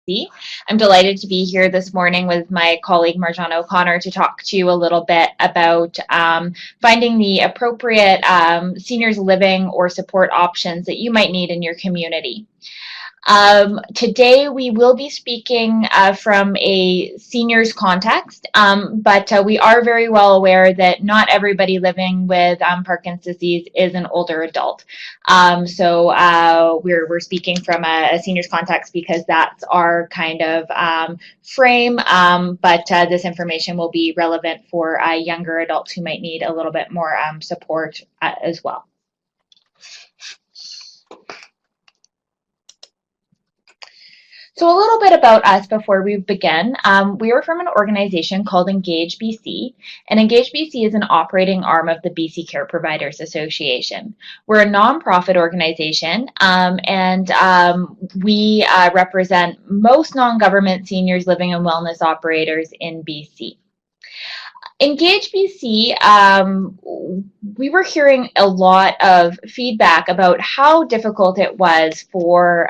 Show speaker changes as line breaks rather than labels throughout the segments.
BC. I'm delighted to be here this morning with my colleague Marjahn O'Connor to talk to you a little bit about finding the appropriate seniors living or support options that you might need in your community. Today we will be speaking from a seniors context, but we are very well aware that not everybody living with Parkinson's disease is an older adult. So we're speaking from a seniors context because that's our kind of frame, but this information will be relevant for younger adults who might need a little bit more support as well. So a little bit about us before we begin. We are from an organization called Engage BC, and Engage BC is an operating arm of the BC Care Providers Association. We're a nonprofit organization, and we represent most non-government seniors living and wellness operators in BC. Engage BC, we were hearing a lot of feedback about how difficult it was for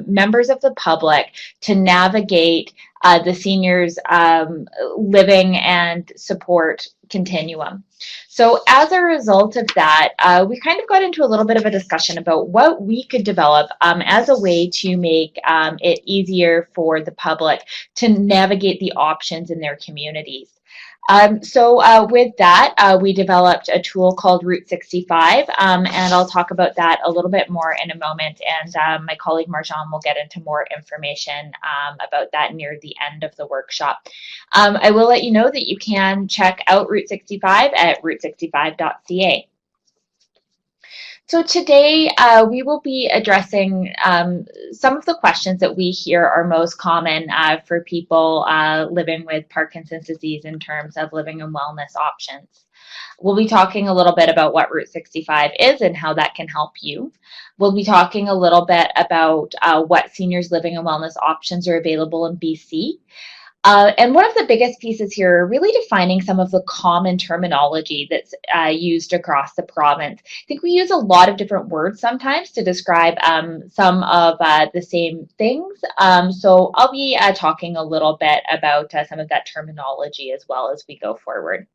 members of the public to navigate the seniors living and support continuum. So as a result of that, we kind of got into a little bit of a discussion about what we could develop as a way to make it easier for the public to navigate the options in their communities. So with that, we developed a tool called Route 65, and I'll talk about that a little bit more in a moment, and my colleague Marjahn will get into more information about that near the end of the workshop. I will let you know that you can check out Route 65 at route65.ca. So today we will be addressing some of the questions that we hear are most common for people living with Parkinson's disease in terms of living and wellness options. We'll be talking a little bit about what Route 65 is and how that can help you. We'll be talking a little bit about what seniors living and wellness options are available in BC. And one of the biggest pieces here are really defining some of the common terminology that's used across the province. I think we use a lot of different words sometimes to describe some of the same things. So I'll be talking a little bit about some of that terminology as well as we go forward.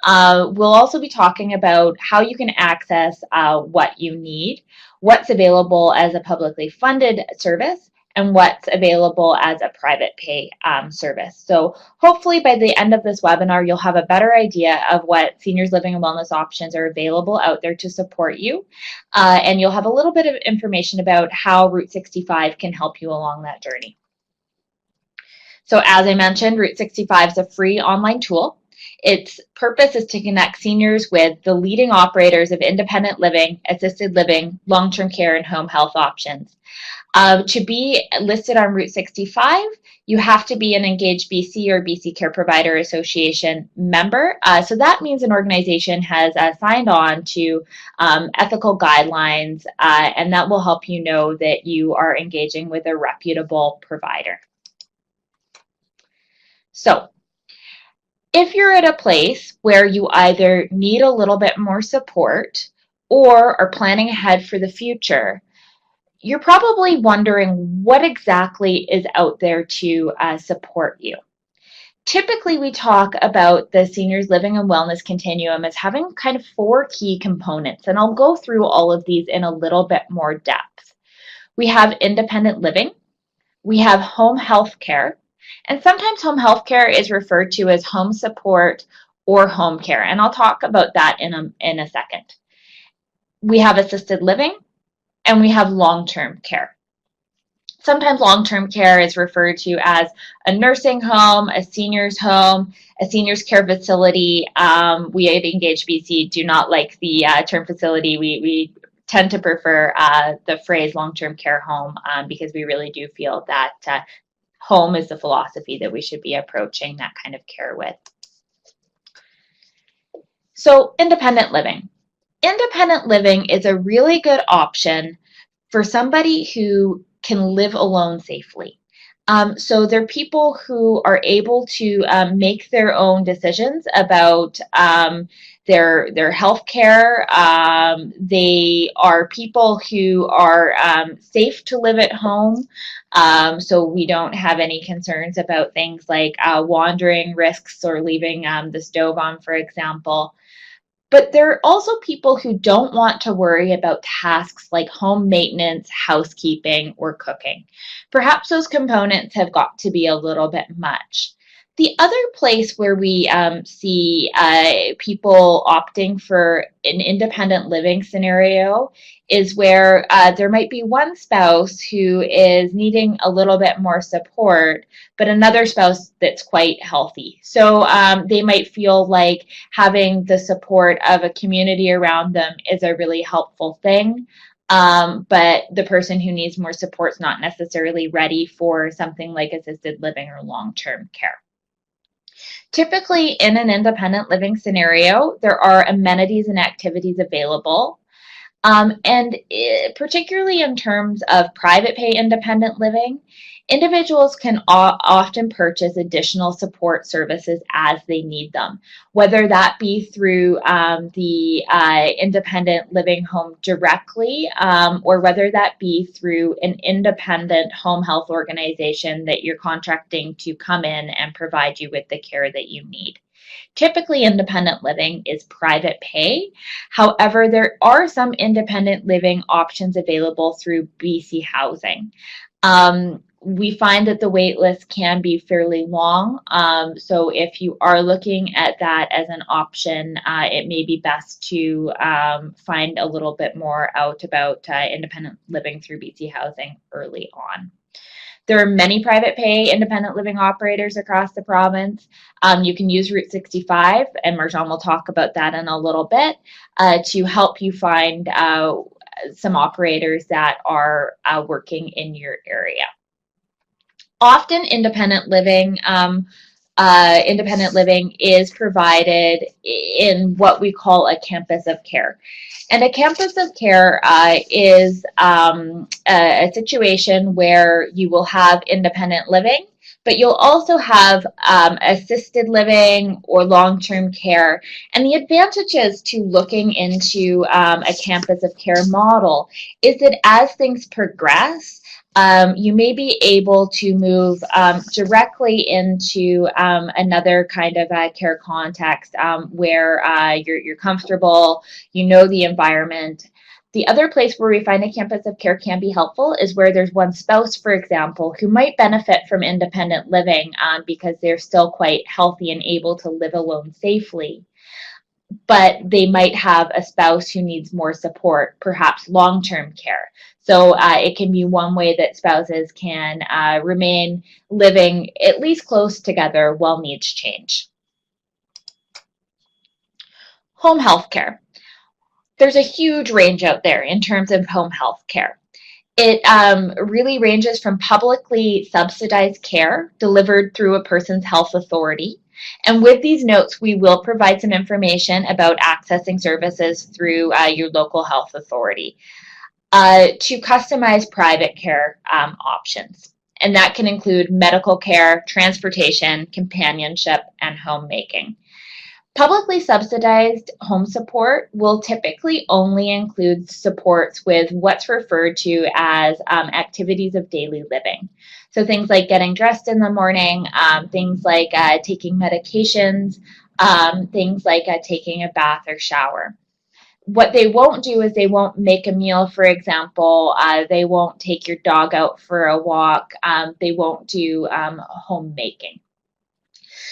We'll also be talking about how you can access what you need, what's available as a publicly funded service, and what's available as a private pay service. So hopefully by the end of this webinar, you'll have a better idea of what seniors living and wellness options are available out there to support you. And you'll have a little bit of information about how Route 65 can help you along that journey. So as I mentioned, Route 65 is a free online tool. Its purpose is to connect seniors with the leading operators of independent living, assisted living, long-term care, and home health options. To be listed on Route 65, you have to be an Engage BC or BC Care Provider Association member. So that means an organization has signed on to ethical guidelines, and that will help you know that you are engaging with a reputable provider. So if you're at a place where you either need a little bit more support or are planning ahead for the future, you're probably wondering what exactly is out there to support you. Typically, we talk about the seniors living and wellness continuum as having kind of 4 key components, and I'll go through all of these in a little bit more depth. We have independent living, we have home health care, and sometimes home health care is referred to as home support or home care, and I'll talk about that in a second. We have assisted living, and we have long-term care. Sometimes long-term care is referred to as a nursing home, a seniors home, a seniors care facility. We at Engage BC do not like the term facility. We tend to prefer the phrase long-term care home because we really do feel that home is the philosophy that we should be approaching that kind of care with. So independent living. Independent living is a really good option for somebody who can live alone safely. So they're people who are able to make their own decisions about their health care. They are people who are safe to live at home, so we don't have any concerns about things like wandering risks or leaving the stove on, for example. But there are also people who don't want to worry about tasks like home maintenance, housekeeping, or cooking. Perhaps those components have got to be a little bit much. The other place where we see people opting for an independent living scenario is where there might be one spouse who is needing a little bit more support, but another spouse that's quite healthy. So they might feel like having the support of a community around them is a really helpful thing. But the person who needs more support is not necessarily ready for something like assisted living or long-term care. Typically, in an independent living scenario, there are amenities and activities available. Particularly in terms of private pay independent living, individuals can often purchase additional support services as they need them, whether that be through the independent living home directly, or whether that be through an independent home health organization that you're contracting to come in and provide you with the care that you need. Typically, independent living is private pay. However, there are some independent living options available through BC Housing. We find that the wait list can be fairly long. So if you are looking at that as an option, it may be best to find a little bit more out about independent living through BC Housing early on. There are many private pay independent living operators across the province. You can use Route 65, and Marjahn will talk about that in a little bit, to help you find some operators that are working in your area. Often independent living is provided in what we call a campus of care. And a campus of care is a situation where you will have independent living, but you'll also have assisted living or long-term care. And the advantages to looking into a campus of care model is that as things progress, you may be able to move directly into another kind of care context where you're comfortable, you know the environment. The other place where we find a campus of care can be helpful is where there's one spouse, for example, who might benefit from independent living because they're still quite healthy and able to live alone safely. But they might have a spouse who needs more support, perhaps long-term care. So it can be one way that spouses can remain living at least close together while needs change. Home health care. There's a huge range out there in terms of home health care. It really ranges from publicly subsidized care delivered through a person's health authority. And with these notes, we will provide some information about accessing services through your local health authority, to customize private care options. And that can include medical care, transportation, companionship, and homemaking. Publicly subsidized home support will typically only include supports with what's referred to as activities of daily living. So things like getting dressed in the morning, things like taking medications, things like taking a bath or shower. What they won't do is they won't make a meal, for example. They won't take your dog out for a walk. They won't do homemaking.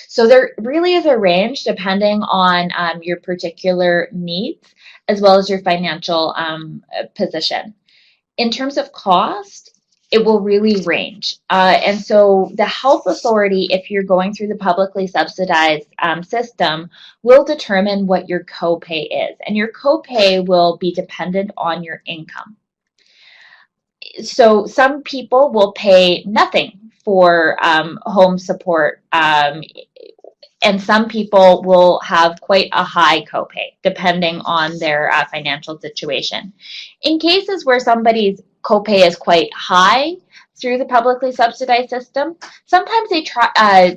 So there really is a range depending on your particular needs as well as your financial position. In terms of cost, it will really range. And so the health authority, if you're going through the publicly subsidized system, will determine what your copay is. And your copay will be dependent on your income. So some people will pay nothing for home support, and some people will have quite a high copay depending on their financial situation. In cases where somebody's copay is quite high, through the publicly subsidized system. Sometimes they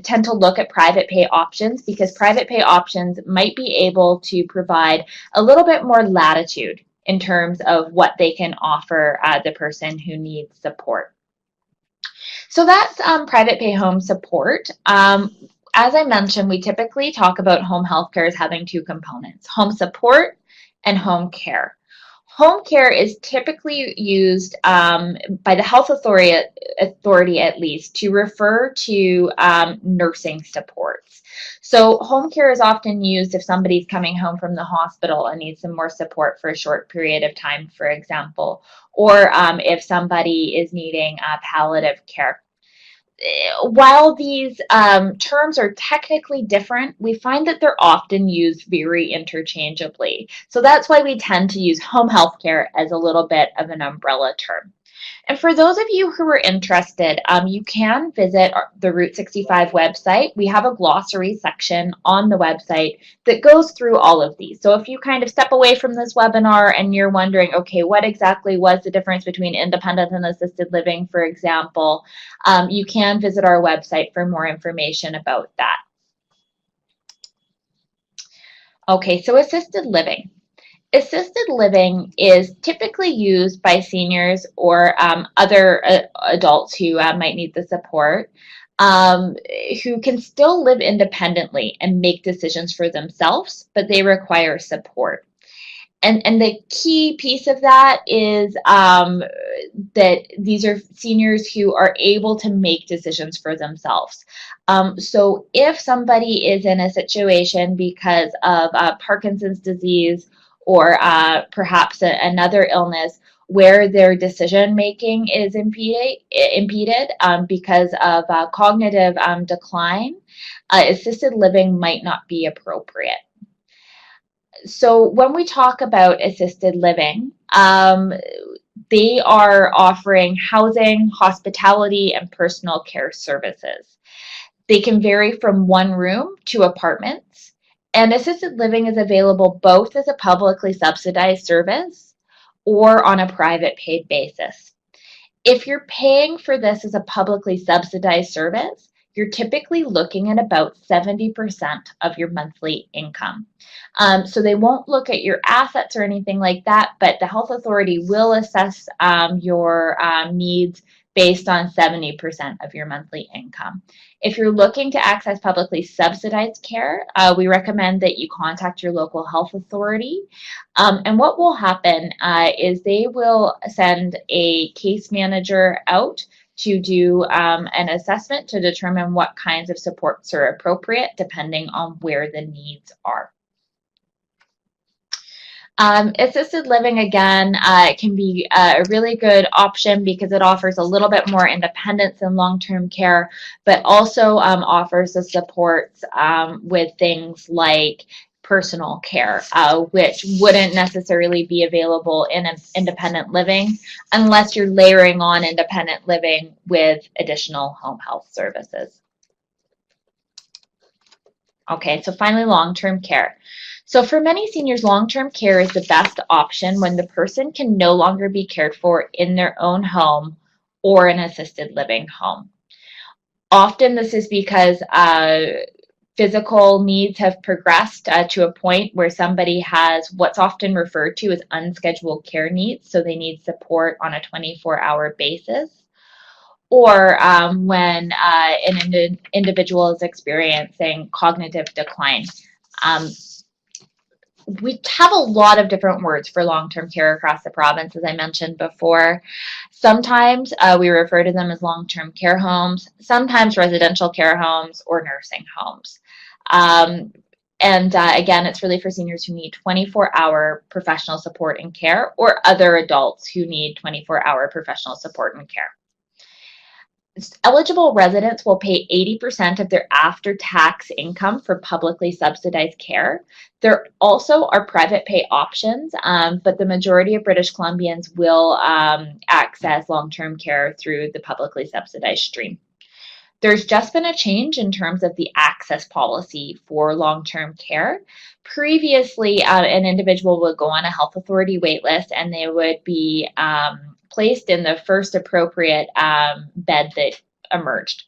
tend to look at private pay options because private pay options might be able to provide a little bit more latitude in terms of what they can offer the person who needs support. So that's private pay home support. As I mentioned, we typically talk about home health care as having two components, home support and home care. Home care is typically used by the health authority at least to refer to nursing supports. So home care is often used if somebody's coming home from the hospital and needs some more support for a short period of time, for example, or if somebody is needing palliative care. While these terms are technically different, we find that they're often used very interchangeably. So that's why we tend to use home health care as a little bit of an umbrella term. And for those of you who are interested, you can visit the Route 65 website. We have a glossary section on the website that goes through all of these. So if you kind of step away from this webinar and you're wondering, okay, what exactly was the difference between independent and assisted living, for example, you can visit our website for more information about that. Okay, so assisted living. Assisted living is typically used by seniors or other adults who might need the support, who can still live independently and make decisions for themselves, but they require support. And the key piece of that is that these are seniors who are able to make decisions for themselves. So if somebody is in a situation because of Parkinson's disease or perhaps another illness where their decision making is impeded because of cognitive decline, assisted living might not be appropriate. So when we talk about assisted living, they are offering housing, hospitality, and personal care services. They can vary from one room to apartments, and assisted living is available both as a publicly subsidized service or on a private paid basis. If you're paying for this as a publicly subsidized service, you're typically looking at about 70% of your monthly income. So they won't look at your assets or anything like that, but the health authority will assess your needs based on 70% of your monthly income. If you're looking to access publicly subsidized care, we recommend that you contact your local health authority. And what will happen is they will send a case manager out to do an assessment to determine what kinds of supports are appropriate depending on where the needs are. Assisted living, again, can be a really good option because it offers a little bit more independence than long-term care, but also offers the supports with things like personal care, which wouldn't necessarily be available in an independent living unless you're layering on independent living with additional home health services. Okay, so finally, long-term care. So for many seniors, long-term care is the best option when the person can no longer be cared for in their own home or an assisted living home. Often this is because physical needs have progressed to a point where somebody has what's often referred to as unscheduled care needs, so they need support on a 24-hour basis, or when an individual is experiencing cognitive decline. We have a lot of different words for long-term care across the province, as I mentioned before. Sometimes we refer to them as long-term care homes, sometimes residential care homes or nursing homes. Again, it's really for seniors who need 24-hour professional support and care, or other adults who need 24-hour professional support and care. Eligible residents will pay 80% of their after-tax income for publicly subsidized care. There also are private pay options, but the majority of British Columbians will access long-term care through the publicly subsidized stream. There's just been a change in terms of the access policy for long-term care. Previously, an individual would go on a health authority waitlist and they would be placed in the first appropriate bed that emerged.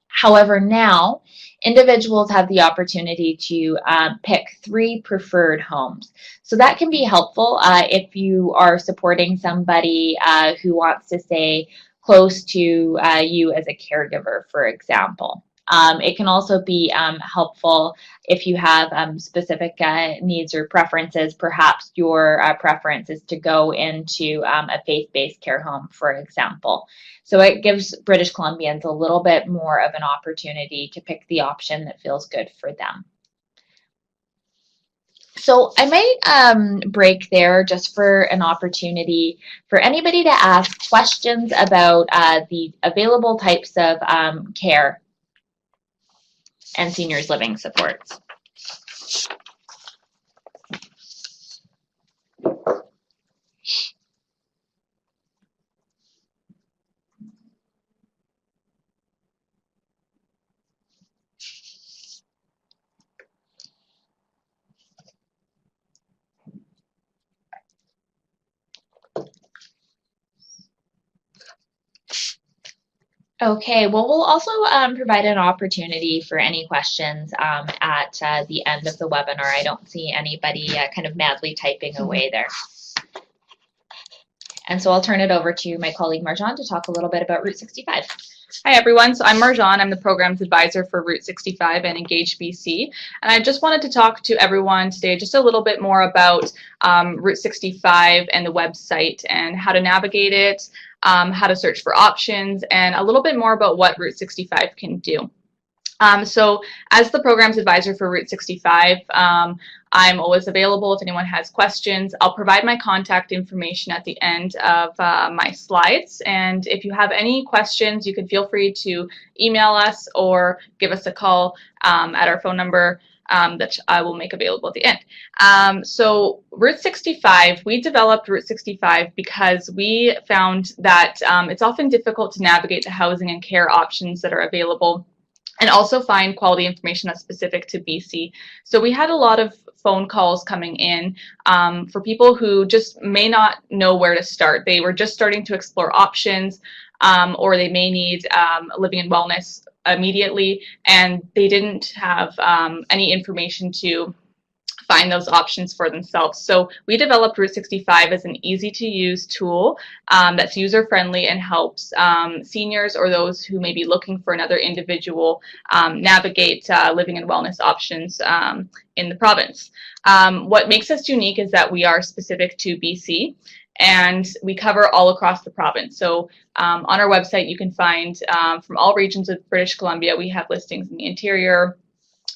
However, now individuals have the opportunity to pick 3 preferred homes. So that can be helpful if you are supporting somebody who wants to stay close to you as a caregiver, for example. It can also be helpful if you have specific needs or preferences. Perhaps your preference is to go into a faith-based care home, for example. So it gives British Columbians a little bit more of an opportunity to pick the option that feels good for them. So I might break there just for an opportunity for anybody to ask questions about the available types of care and seniors living supports. Okay, well, we'll also provide an opportunity for any questions at the end of the webinar. I don't see anybody kind of madly typing away there. And so I'll turn it over to my colleague Marjahn to talk a little bit about Route 65.
Hi everyone, so I'm Marjahn. I'm the Programs Advisor for Route 65 and Engage BC. And I just wanted to talk to everyone today just a little bit more about Route 65 and the website and how to navigate it, how to search for options, and a little bit more about what Route 65 can do. So as the Programs Advisor for Route 65, I'm always available if anyone has questions. I'll provide my contact information at the end of my slides. And if you have any questions, you can feel free to email us or give us a call at our phone number that I will make available at the end. So Route 65, we developed Route 65 because we found that it's often difficult to navigate the housing and care options that are available, and also find quality information that's specific to BC. So we had a lot of phone calls coming in for people who just may not know where to start. They were just starting to explore options, or they may need living and wellness immediately, and they didn't have any information to find those options for themselves. So we developed Route 65 as an easy-to-use tool that's user-friendly and helps seniors or those who may be looking for another individual navigate living and wellness options in the province. What makes us unique is that we are specific to BC, and we cover all across the province. So on our website, you can find from all regions of British Columbia. We have listings in the interior,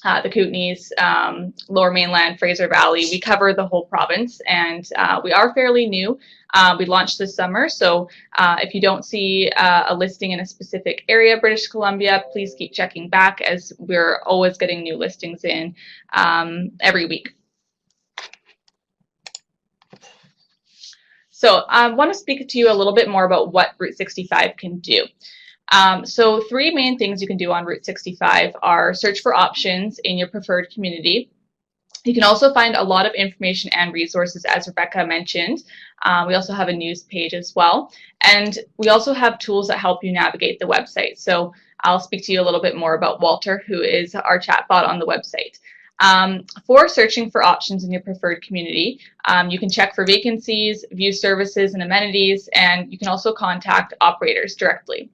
the Kootenays, Lower Mainland, Fraser Valley. We cover the whole province, and we are fairly new. We launched this summer, so if you don't see a listing in a specific area of British Columbia, please keep checking back, as we're always getting new listings in every week. So I want to speak to you a little bit more about what Route 65 can do. So 3 main things you can do on Route 65 are search for options in your preferred community. You can also find a lot of information and resources, as Rebecca mentioned. We also have a news page as well. And we also have tools that help you navigate the website. So I'll speak to you a little bit more about Walter, who is our chatbot on the website. For searching for options in your preferred community, you can check for vacancies, view services and amenities, and you can also contact operators directly.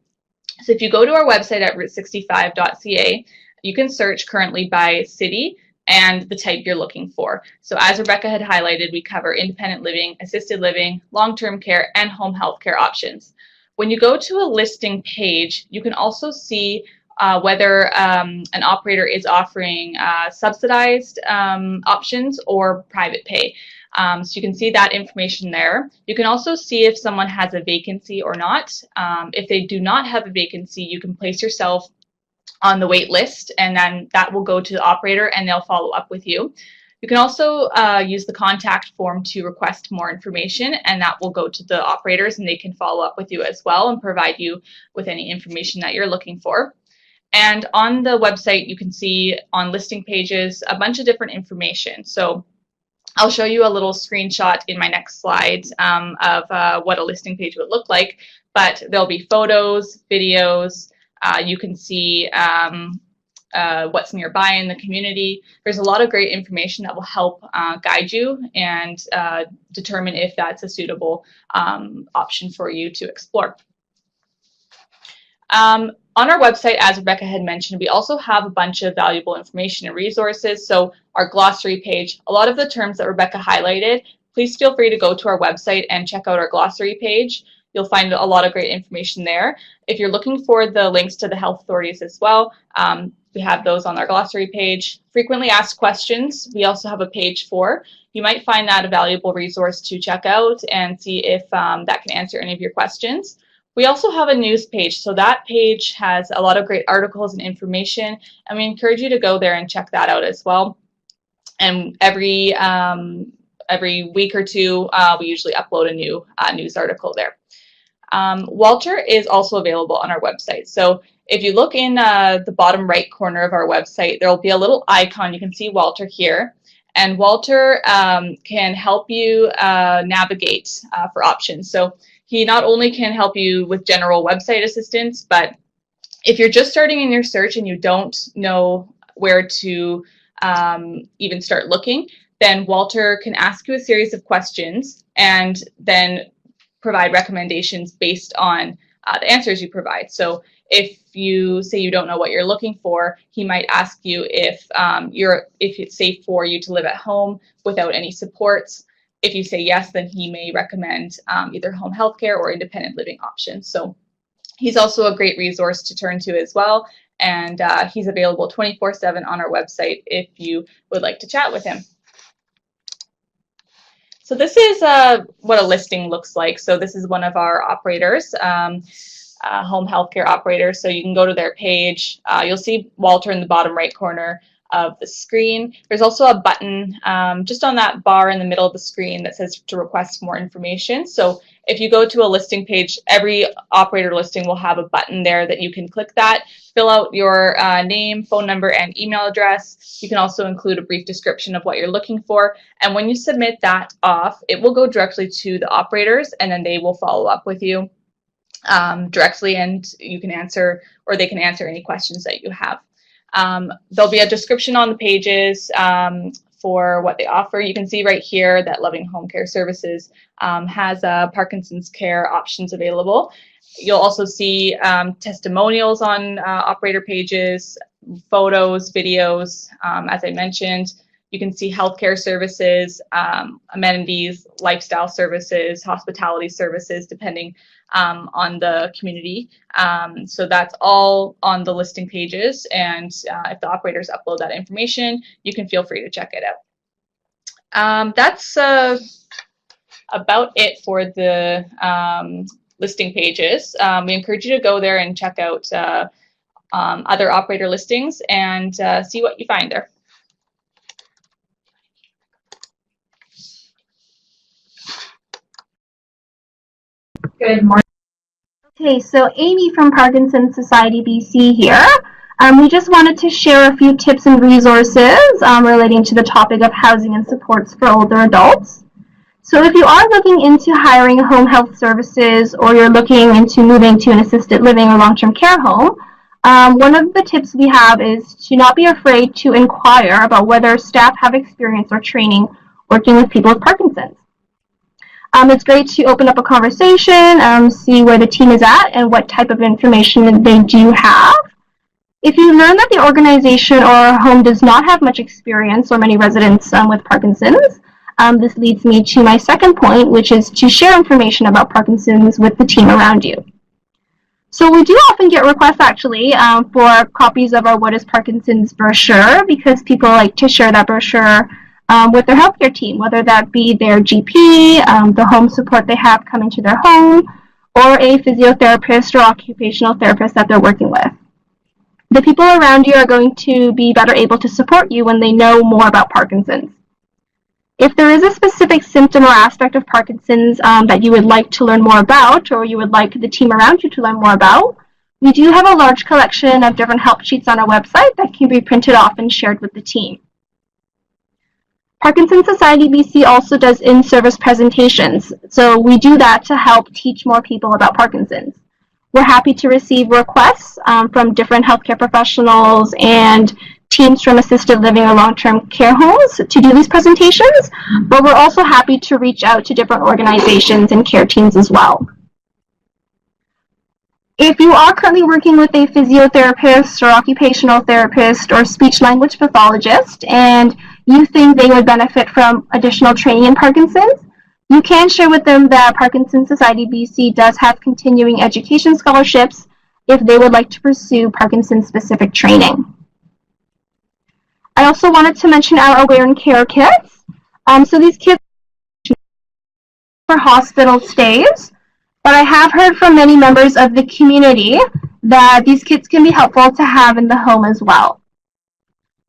So if you go to our website at route65.ca, you can search currently by city and the type you're looking for. So as Rebecca had highlighted, we cover independent living, assisted living, long-term care, and home health care options. When you go to a listing page, you can also see whether an operator is offering subsidized options or private pay. So you can see that information there. You can also see if someone has a vacancy or not. If they do not have a vacancy, you can place yourself on the wait list, and then that will go to the operator and they'll follow up with you. You can also use the contact form to request more information, and that will go to the operators and they can follow up with you as well and provide you with any information that you're looking for. And on the website, you can see on listing pages a bunch of different information. So I'll show you a little screenshot in my next slide of what a listing page would look like, but there'll be photos, videos, you can see what's nearby in the community. There's a lot of great information that will help guide you and determine if that's a suitable option for you to explore. On our website, as Rebecca had mentioned, we also have a bunch of valuable information and resources. So our glossary page, a lot of the terms that Rebecca highlighted, please feel free to go to our website and check out our glossary page. You'll find a lot of great information there. If you're looking for the links to the health authorities as well, we have those on our glossary page. Frequently asked questions, we also have a page for. You might find that a valuable resource to check out and see if that can answer any of your questions. We also have a news page, so that page has a lot of great articles and information, and we encourage you to go there and check that out as well. And every week or two, we usually upload a new news article there. Walter is also available on our website. So if you look in the bottom right corner of our website, there will be a little icon. You can see Walter here. And Walter can help you navigate for options. So he not only can help you with general website assistance, but if you're just starting in your search and you don't know where to even start looking, then Walter can ask you a series of questions and then provide recommendations based on the answers you provide. So if you say you don't know what you're looking for, he might ask you if it's safe for you to live at home without any supports. If you say yes, then he may recommend either home health care or independent living options. So he's also a great resource to turn to as well. And he's available 24/7 on our website if you would like to chat with him. So this is what a listing looks like. So this is one of our operators, home healthcare operators. So you can go to their page. You'll see Walter in the bottom right corner of the screen. There's also a button just on that bar in the middle of the screen that says to request more information. So if you go to a listing page, every operator listing will have a button there that you can click that, fill out your name, phone number, and email address. You can also include a brief description of what you're looking for. And when you submit that off, it will go directly to the operators, and then they will follow up with you directly, and you can answer, or they can answer any questions that you have. There'll be a description on the pages for what they offer. You can see right here that Loving Home Care Services has Parkinson's care options available. You'll also see testimonials on operator pages, photos, videos, as I mentioned. You can see healthcare services, amenities, lifestyle services, hospitality services, depending on the community. So that's all on the listing pages, and if the operators upload that information, you can feel free to check it out. That's about it for the listing pages. We encourage you to go there and check out other operator listings and see what you find there.
Good morning.
Okay, so Amy from Parkinson Society BC here. We just wanted to share a few tips and resources relating to the topic of housing and supports for older adults. So if you are looking into hiring home health services, or you're looking into moving to an assisted living or long-term care home, one of the tips we have is to not be afraid to inquire about whether staff have experience or training working with people with Parkinson's. It's great to open up a conversation, see where the team is at and what type of information they do have. If you learn that the organization or home does not have much experience or many residents with Parkinson's, this leads me to my second point, which is to share information about Parkinson's with the team around you. So we do often get requests actually for copies of our What is Parkinson's brochure, because people like to share that brochure with their healthcare team, whether that be their GP, the home support they have coming to their home, or a physiotherapist or occupational therapist that they're working with. The people around you are going to be better able to support you when they know more about Parkinson's. If there is a specific symptom or aspect of Parkinson's that you would like to learn more about, or you would like the team around you to learn more about, we do have a large collection of different help sheets on our website that can be printed off and shared with the team. Parkinson Society BC also does in-service presentations, so we do that to help teach more people about Parkinson's. We're happy to receive requests from different healthcare professionals and teams from assisted living or long-term care homes to do these presentations, but we're also happy to reach out to different organizations and care teams as well. If you are currently working with a physiotherapist or occupational therapist or speech-language pathologist and you think they would benefit from additional training in Parkinson's, you can share with them that Parkinson Society BC does have continuing education scholarships if they would like to pursue Parkinson-specific training. I also wanted to mention our Aware and Care kits. So these kits for hospital stays, but I have heard from many members of the community that these kits can be helpful to have in the home as well.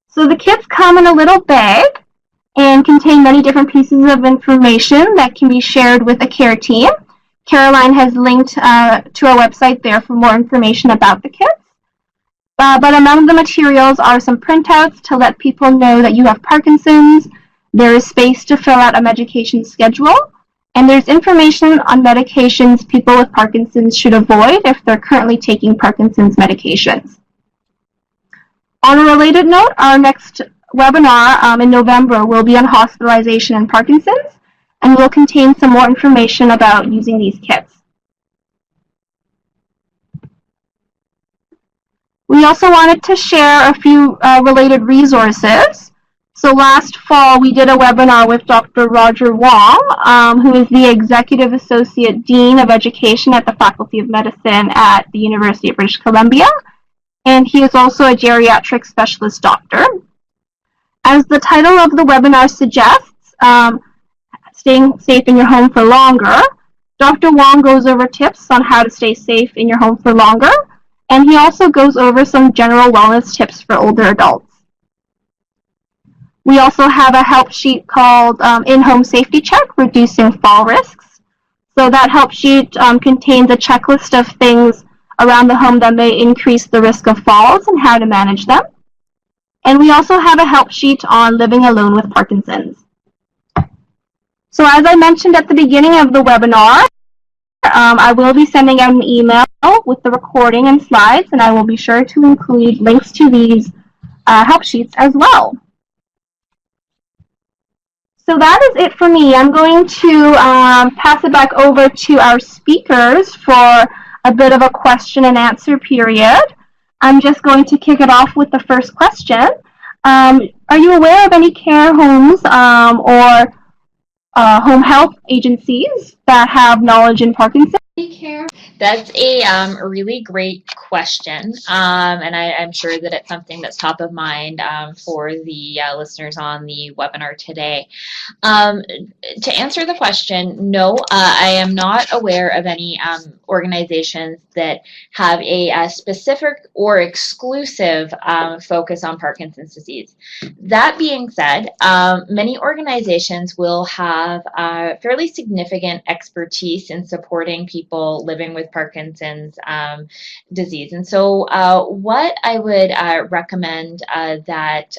So the kits come in a little bag and contain many different pieces of information that can be shared with a care team. Caroline has linked to our website there for more information about the kits. But among the materials are some printouts to let people know that you have Parkinson's. There is space to fill out a medication schedule. And there's information on medications people with Parkinson's should avoid if they're currently taking Parkinson's medications. On a related note, our next webinar in November will be on hospitalization and Parkinson's, and will contain some more information about using these kits. We also wanted to share a few related resources. So last fall, we did a webinar with Dr. Roger Wong, who is the Executive Associate Dean of Education at the Faculty of Medicine at the University of British Columbia, and he is also a geriatric specialist doctor. As the title of the webinar suggests, staying safe in your home for longer, Dr. Wong goes over tips on how to stay safe in your home for longer, and he also goes over some general wellness tips for older adults. We also have a help sheet called In-Home Safety Check, Reducing Fall Risks. So that help sheet contains a checklist of things around the home that may increase the risk of falls and how to manage them. And we also have a help sheet on living alone with Parkinson's. So as I mentioned at the beginning of the webinar, I will be sending out an email with the recording and slides, and I will be sure to include links to these help sheets as well. So that is it for me. I'm going to pass it back over to our speakers for a bit of a question and answer period. I'm just going to kick it off with the first question. Are you aware of any care homes or home health agencies that have knowledge in Parkinson's care?
That's a really great question, and I'm sure that it's something that's top of mind for the listeners on the webinar today. To answer the question, no, I am not aware of any organizations that have a specific or exclusive focus on Parkinson's disease. That being said, many organizations will have fairly significant expertise in supporting people living with Parkinson's disease. And so what I would recommend that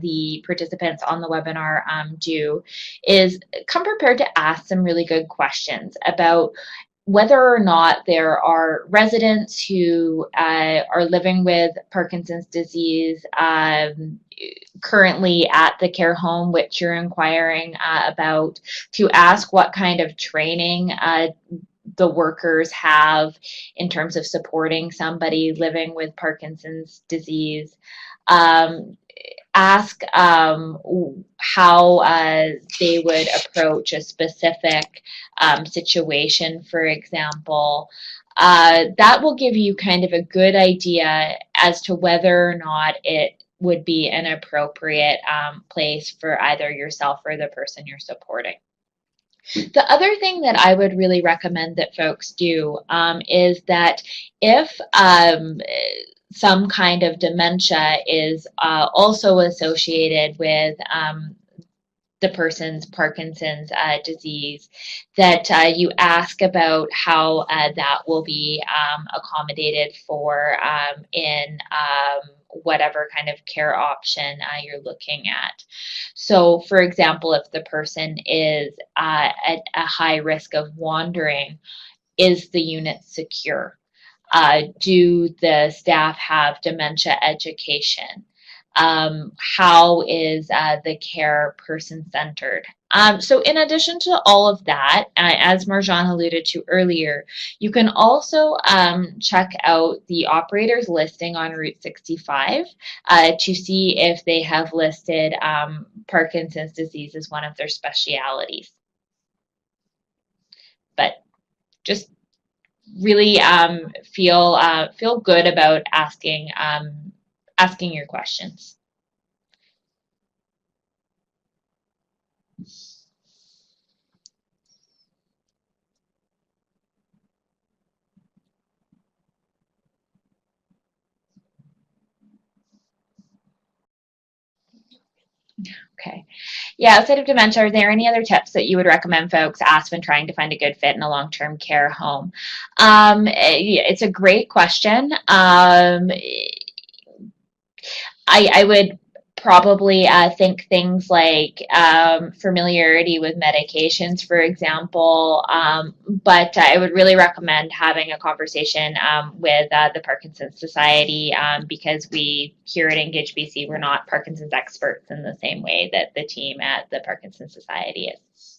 the participants on the webinar do is come prepared to ask some really good questions about whether or not there are residents who are living with Parkinson's disease currently at the care home which you're inquiring about, to ask what kind of training the workers have in terms of supporting somebody living with Parkinson's disease. Ask how they would approach a specific situation, for example. That will give you kind of a good idea as to whether or not it would be an appropriate place for either yourself or the person you're supporting. The other thing that I would really recommend that folks do is that if some kind of dementia is also associated with the person's Parkinson's disease, that you ask about how that will be accommodated for in whatever kind of care option you're looking at. So, for example, if the person is at a high risk of wandering, is the unit secure? Do the staff have dementia education? How is the care person-centered? So in addition to all of that, as Marjahn alluded to earlier, you can also check out the operator's listing on Route 65 to see if they have listed Parkinson's disease as one of their specialities. But just really feel good about asking your questions. Okay. Yeah, outside of dementia, are there any other tips that you would recommend folks ask when trying to find a good fit in a long-term care home? It's a great question. I would probably think things like familiarity with medications, for example, but I would really recommend having a conversation with the Parkinson Society because we here at Engage BC, we're not Parkinson's experts in the same way that the team at the Parkinson Society is.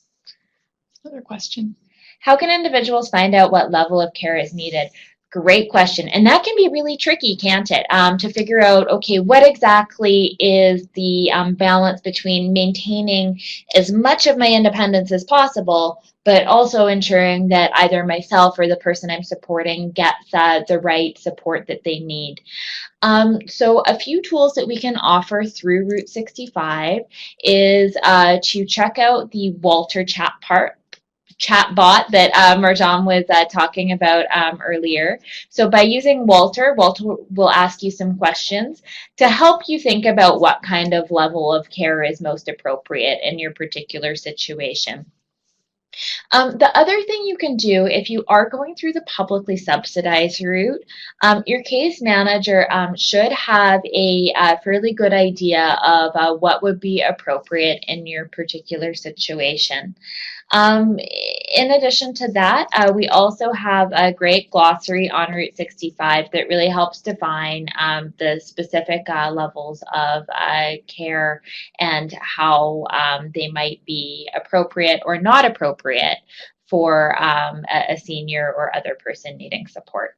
Another question.
How can individuals find out what level of care is needed? Great question. And that can be really tricky, can't it? To figure out, okay, what exactly is the balance between maintaining as much of my independence as possible, but also ensuring that either myself or the person I'm supporting gets the right support that they need. So a few tools that we can offer through Route 65 is to check out the Walter chatbot that Marjahn was talking about earlier. So by using Walter will ask you some questions to help you think about what kind of level of care is most appropriate in your particular situation. The other thing you can do if you are going through the publicly subsidized route, your case manager should have a fairly good idea of what would be appropriate in your particular situation. In addition to that, we also have a great glossary on Route 65 that really helps define the specific levels of care and how they might be appropriate or not appropriate for a senior or other person needing support.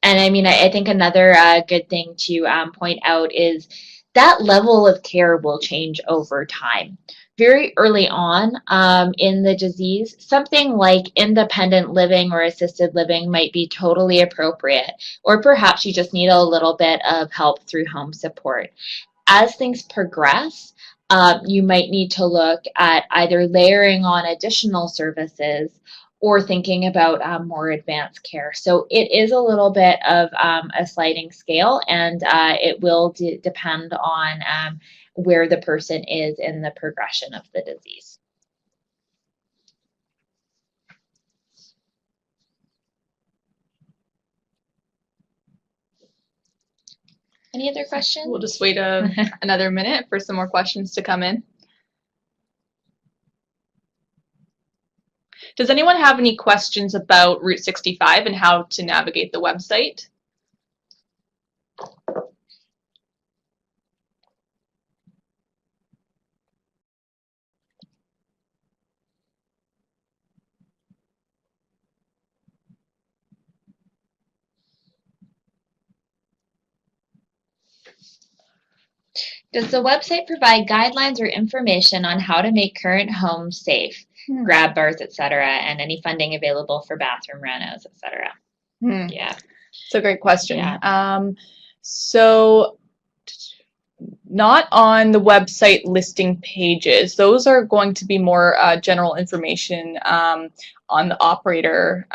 And I mean, I think another good thing to point out is that level of care will change over time. Very early on in the disease, something like independent living or assisted living might be totally appropriate, or perhaps you just need a little bit of help through home support. As things progress, you might need to look at either layering on additional services or thinking about more advanced care. So it is a little bit of a sliding scale, and it will depend on where the person is in the progression of the disease. Any other questions?
We'll just wait another minute for some more questions to come in. Does anyone have any questions about Route 65 and how to navigate the website?
Does the website provide guidelines or information on how to make current homes safe? Grab bars, etc., and any funding available for bathroom renos, etc. Yeah,
it's a great question.
Yeah.
So not on the website listing pages. Those are going to be more general information on the operator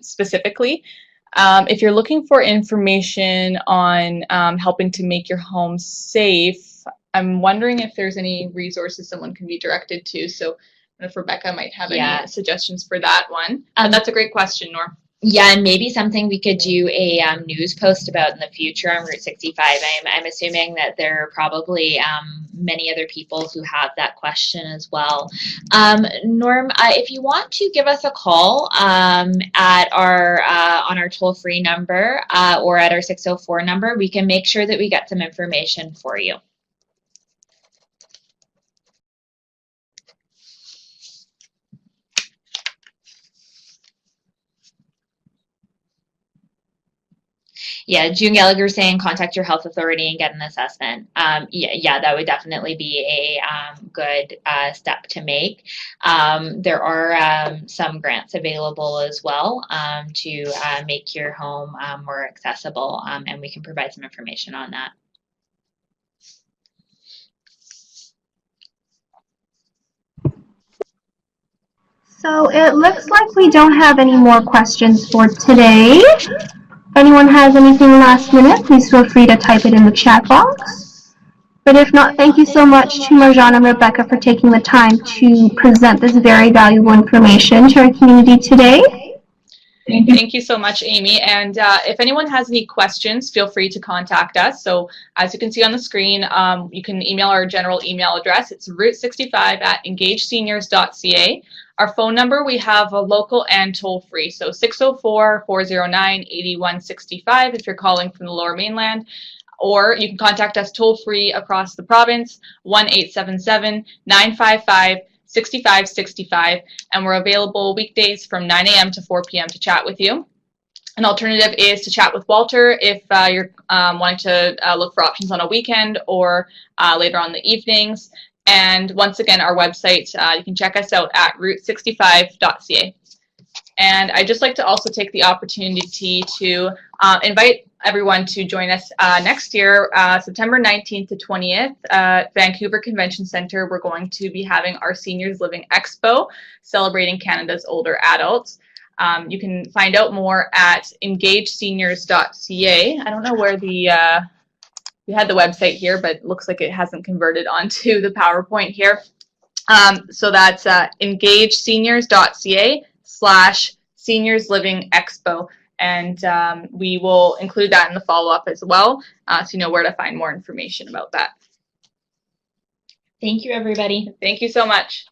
specifically. If you're looking for information on helping to make your home safe, I'm wondering if there's any resources someone can be directed to. So I don't know if Rebecca might have any suggestions for that one. But that's a great question, Norm.
Yeah, and maybe something we could do a news post about in the future on Route 65. I'm assuming that there are probably many other people who have that question as well. Norm, if you want to give us a call at our on our toll-free number or at our 604 number, we can make sure that we get some information for you. Yeah, June Gallagher saying contact your health authority and get an assessment. Yeah, that would definitely be a good step to make. There are some grants available as well to make your home more accessible, and we can provide some information on that.
So it looks like we don't have any more questions for today. If anyone has anything last minute, please feel free to type it in the chat box. But if not, thank you so much to Marjahn and Rebecca for taking the time to present this very valuable information to our community today.
Thank you so much, Amy. And if anyone has any questions, feel free to contact us. So as you can see on the screen, you can email our general email address. It's route65@engageseniors.ca. Our phone number, we have a local and toll-free, so 604-409-8165 if you're calling from the Lower Mainland. Or you can contact us toll-free across the province, 1-877-955-6565, and we're available weekdays from 9 a.m. to 4 p.m. to chat with you. An alternative is to chat with Walter if you're wanting to look for options on a weekend or later on in the evenings. And once again, our website, you can check us out at route65.ca. And I'd just like to also take the opportunity to invite everyone to join us next year, September 19th to 20th, Vancouver Convention Center. We're going to be having our Seniors Living Expo, celebrating Canada's older adults. You can find out more at engageseniors.ca. I don't know where the we had the website here, but it looks like it hasn't converted onto the PowerPoint here. So that's engageseniors.ca/Seniors Living Expo. And we will include that in the follow-up as well, so you know where to find more information about that.
Thank you, everybody.
Thank you so much.